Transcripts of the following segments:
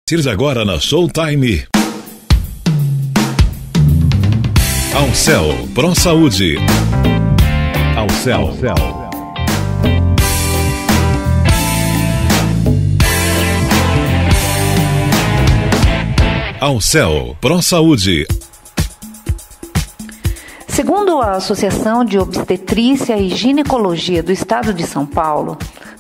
Agora na Showtime. Ao Céu, Pro Saúde. Ao Céu. Ao Céu, Pro Saúde. Segundo a Associação de Obstetrícia e Ginecologia do Estado de São Paulo,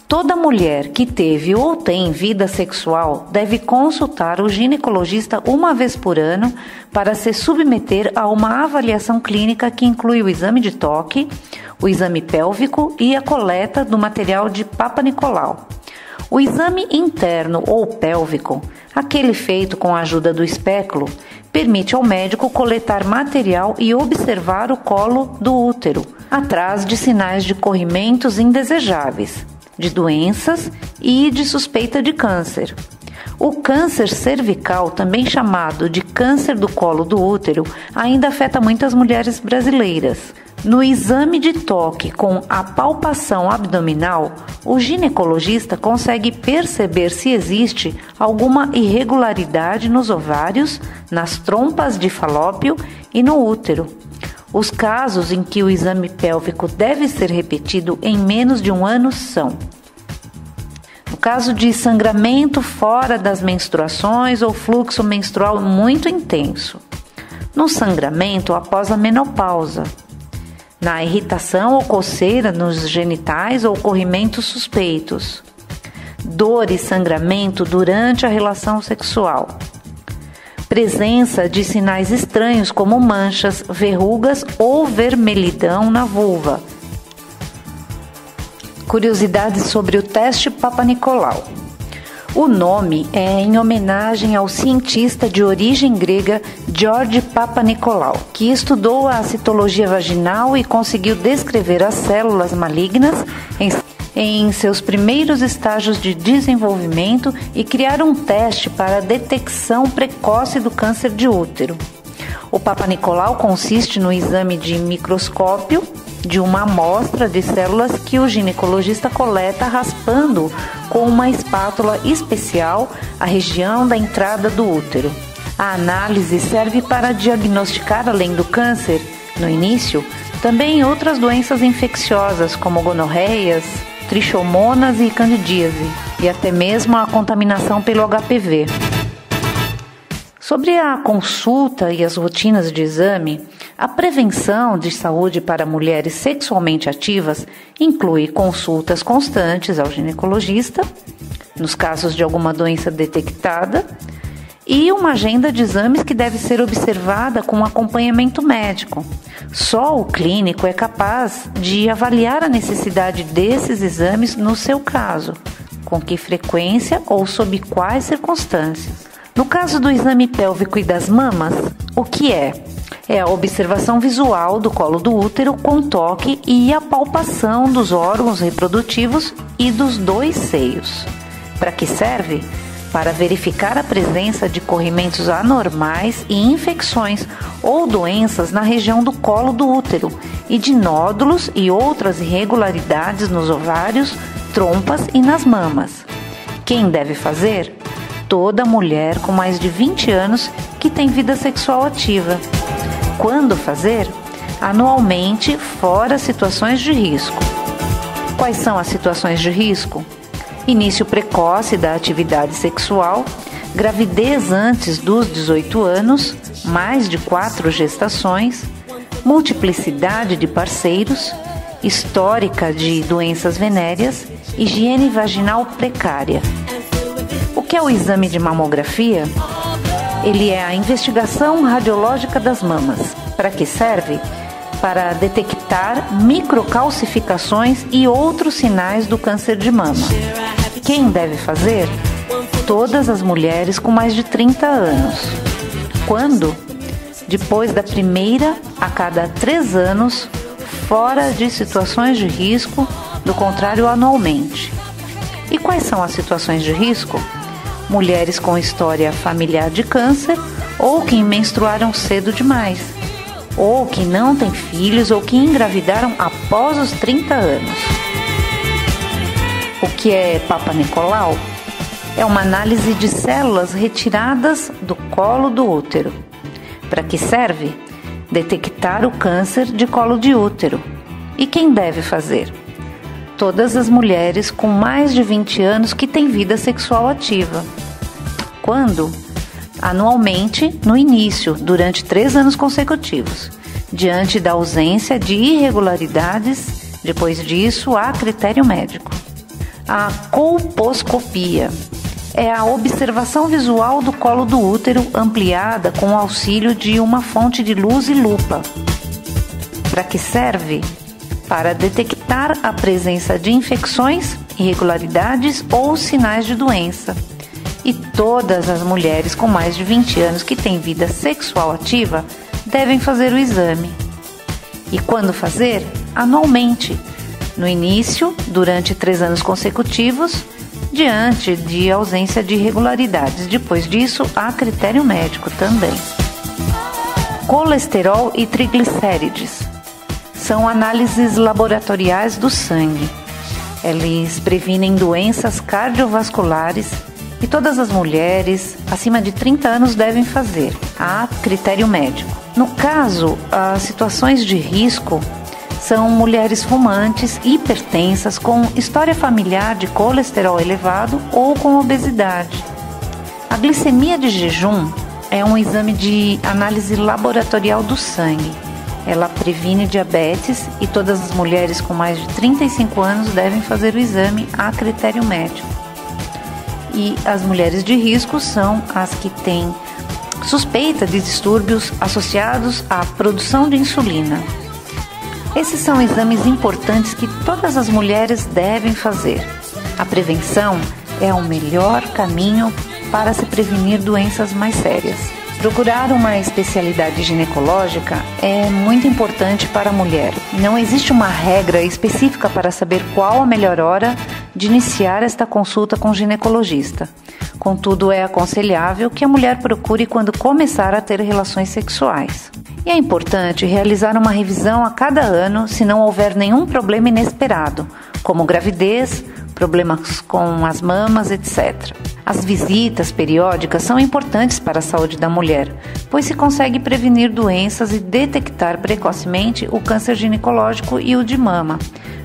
toda mulher que teve ou tem vida sexual deve consultar o ginecologista uma vez por ano para se submeter a uma avaliação clínica que inclui o exame de toque, o exame pélvico e a coleta do material de Papa Nicolau. O exame interno ou pélvico, aquele feito com a ajuda do espéculo, permite ao médico coletar material e observar o colo do útero, atrás de sinais de corrimentos indesejáveis, de doenças e de suspeita de câncer. O câncer cervical, também chamado de câncer do colo do útero, ainda afeta muitas mulheres brasileiras. No exame de toque com a palpação abdominal, o ginecologista consegue perceber se existe alguma irregularidade nos ovários, nas trompas de falópio e no útero. Os casos em que o exame pélvico deve ser repetido em menos de um ano são: no caso de sangramento fora das menstruações ou fluxo menstrual muito intenso, no sangramento após a menopausa, na irritação ou coceira nos genitais ou corrimentos suspeitos, dor e sangramento durante a relação sexual, presença de sinais estranhos como manchas, verrugas ou vermelhidão na vulva. Curiosidades sobre o teste Papa Nicolau. O nome é em homenagem ao cientista de origem grega George Papa Nicolau, que estudou a citologia vaginal e conseguiu descrever as células malignas em seus primeiros estágios de desenvolvimento e criar um teste para a detecção precoce do câncer de útero. O Papa Nicolau consiste no exame de microscópio de uma amostra de células que o ginecologista coleta raspando com uma espátula especial a região da entrada do útero. A análise serve para diagnosticar, além do câncer, no início, também outras doenças infecciosas como gonorreias, trichomonas e candidíase, e até mesmo a contaminação pelo HPV. Sobre a consulta e as rotinas de exame, a prevenção de saúde para mulheres sexualmente ativas inclui consultas constantes ao ginecologista, nos casos de alguma doença detectada, e uma agenda de exames que deve ser observada com acompanhamento médico. Só o clínico é capaz de avaliar a necessidade desses exames no seu caso, com que frequência ou sob quais circunstâncias. No caso do exame pélvico e das mamas, o que é? É a observação visual do colo do útero com toque e a palpação dos órgãos reprodutivos e dos dois seios. Para que serve? Para verificar a presença de corrimentos anormais e infecções ou doenças na região do colo do útero e de nódulos e outras irregularidades nos ovários, trompas e nas mamas. Quem deve fazer? Toda mulher com mais de 20 anos que tem vida sexual ativa. Quando fazer? Anualmente, fora situações de risco. Quais são as situações de risco? Início precoce da atividade sexual, gravidez antes dos 18 anos, mais de 4 gestações, multiplicidade de parceiros, histórica de doenças venéreas, higiene vaginal precária. O que é o exame de mamografia? Ele é a investigação radiológica das mamas. Para que serve? Para detectar microcalcificações e outros sinais do câncer de mama. Quem deve fazer? Todas as mulheres com mais de 30 anos. Quando? Depois da primeira, a cada 3 anos, fora de situações de risco, do contrário, anualmente. E quais são as situações de risco? Mulheres com história familiar de câncer ou que menstruaram cedo demais, ou que não têm filhos ou que engravidaram após os 30 anos. O que é Papa Nicolau? É uma análise de células retiradas do colo do útero. Para que serve? Detectar o câncer de colo de útero. E quem deve fazer? Todas as mulheres com mais de 20 anos que têm vida sexual ativa. Quando? Anualmente, no início, durante 3 anos consecutivos. Diante da ausência de irregularidades, depois disso, há critério médico. A colposcopia é a observação visual do colo do útero ampliada com o auxílio de uma fonte de luz e lupa. Para que serve? Para detectar a presença de infecções, irregularidades ou sinais de doença. E todas as mulheres com mais de 20 anos que têm vida sexual ativa devem fazer o exame. E quando fazer? Anualmente. No início, durante 3 anos consecutivos, diante de ausência de irregularidades. Depois disso, há critério médico também. Colesterol e triglicérides são análises laboratoriais do sangue. Eles previnem doenças cardiovasculares e todas as mulheres acima de 30 anos devem fazer. Há critério médico. No caso, as situações de risco são mulheres fumantes, hipertensas, com história familiar de colesterol elevado ou com obesidade. A glicemia de jejum é um exame de análise laboratorial do sangue. Ela previne diabetes e todas as mulheres com mais de 35 anos devem fazer o exame a critério médico. E as mulheres de risco são as que têm suspeita de distúrbios associados à produção de insulina. Esses são exames importantes que todas as mulheres devem fazer. A prevenção é o melhor caminho para se prevenir doenças mais sérias. Procurar uma especialidade ginecológica é muito importante para a mulher. Não existe uma regra específica para saber qual a melhor hora de iniciar esta consulta com o ginecologista. Contudo, é aconselhável que a mulher procure quando começar a ter relações sexuais. E é importante realizar uma revisão a cada ano se não houver nenhum problema inesperado, como gravidez, problemas com as mamas, etc. As visitas periódicas são importantes para a saúde da mulher, pois se consegue prevenir doenças e detectar precocemente o câncer ginecológico e o de mama,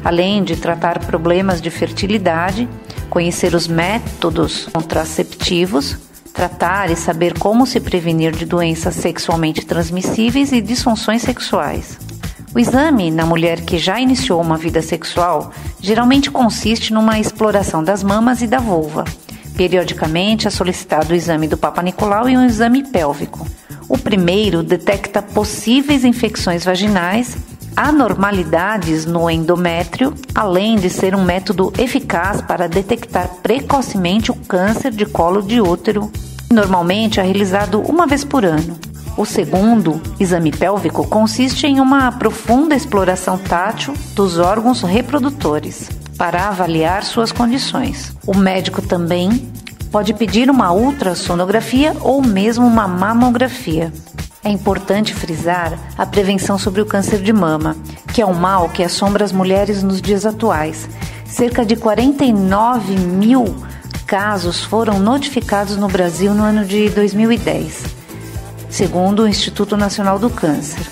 além de tratar problemas de fertilidade, conhecer os métodos contraceptivos, tratar e saber como se prevenir de doenças sexualmente transmissíveis e disfunções sexuais. O exame na mulher que já iniciou uma vida sexual geralmente consiste numa exploração das mamas e da vulva. Periodicamente é solicitado o exame do Papa Nicolau e um exame pélvico. O primeiro detecta possíveis infecções vaginais, anormalidades no endométrio, além de ser um método eficaz para detectar precocemente o câncer de colo de útero. Normalmente é realizado uma vez por ano. O segundo, exame pélvico, consiste em uma profunda exploração tátil dos órgãos reprodutores para avaliar suas condições. O médico também pode pedir uma ultrassonografia ou mesmo uma mamografia. É importante frisar a prevenção sobre o câncer de mama, que é um mal que assombra as mulheres nos dias atuais. Cerca de 49 mil casos foram notificados no Brasil no ano de 2010, segundo o Instituto Nacional do Câncer.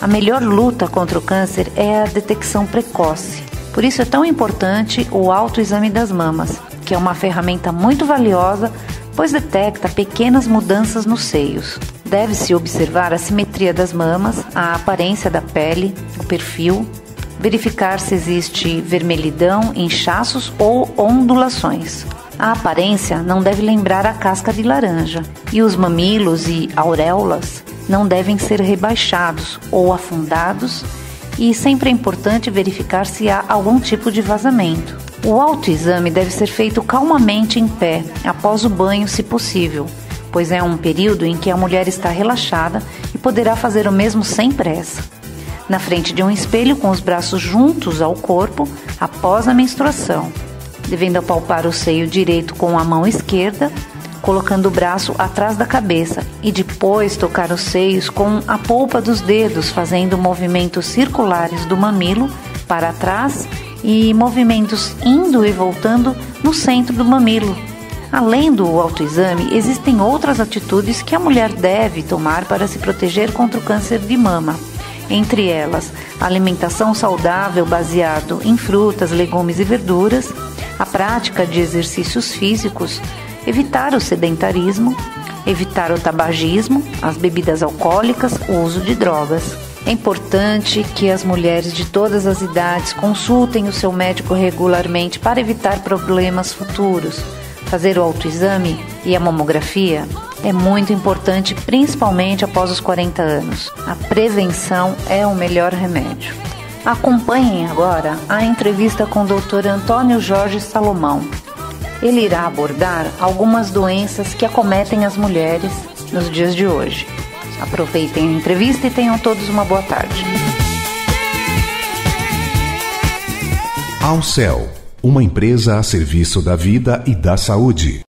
A melhor luta contra o câncer é a detecção precoce. Por isso é tão importante o autoexame das mamas, que é uma ferramenta muito valiosa, pois detecta pequenas mudanças nos seios. Deve-se observar a simetria das mamas, a aparência da pele, o perfil, verificar se existe vermelhidão, inchaços ou ondulações. A aparência não deve lembrar a casca de laranja e os mamilos e auréolas não devem ser rebaixados ou afundados, e sempre é importante verificar se há algum tipo de vazamento. O autoexame deve ser feito calmamente em pé, após o banho, se possível, pois é um período em que a mulher está relaxada e poderá fazer o mesmo sem pressa. Na frente de um espelho, com os braços juntos ao corpo, após a menstruação, devendo apalpar o seio direito com a mão esquerda, colocando o braço atrás da cabeça e depois tocar os seios com a polpa dos dedos, fazendo movimentos circulares do mamilo para trás e movimentos indo e voltando no centro do mamilo, Além do autoexame, existem outras atitudes que a mulher deve tomar para se proteger contra o câncer de mama. Entre elas, a alimentação saudável baseado em frutas, legumes e verduras, a prática de exercícios físicos, evitar o sedentarismo, evitar o tabagismo, as bebidas alcoólicas, o uso de drogas. É importante que as mulheres de todas as idades consultem o seu médico regularmente para evitar problemas futuros. Fazer o autoexame e a mamografia é muito importante, principalmente após os 40 anos. A prevenção é o melhor remédio. Acompanhem agora a entrevista com o Dr. Antônio Jorge Salomão. Ele irá abordar algumas doenças que acometem as mulheres nos dias de hoje. Aproveitem a entrevista e tenham todos uma boa tarde. Ao Céu, uma empresa a serviço da vida e da saúde.